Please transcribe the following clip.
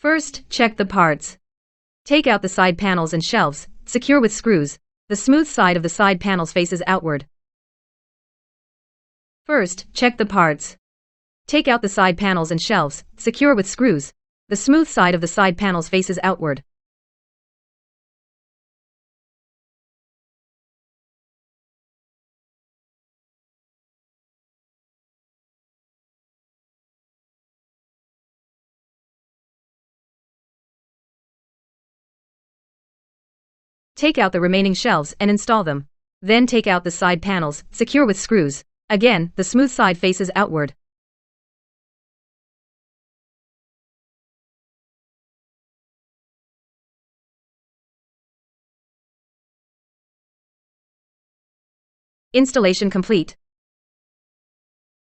First, check the parts. Take out the side panels and shelves, secure with screws. The smooth side of the side panels faces outward. First, check the parts. Take out the side panels and shelves, secure with screws. The smooth side of the side panels faces outward. Take out the remaining shelves and install them. Then take out the side panels, secure with screws. Again, the smooth side faces outward. Installation complete.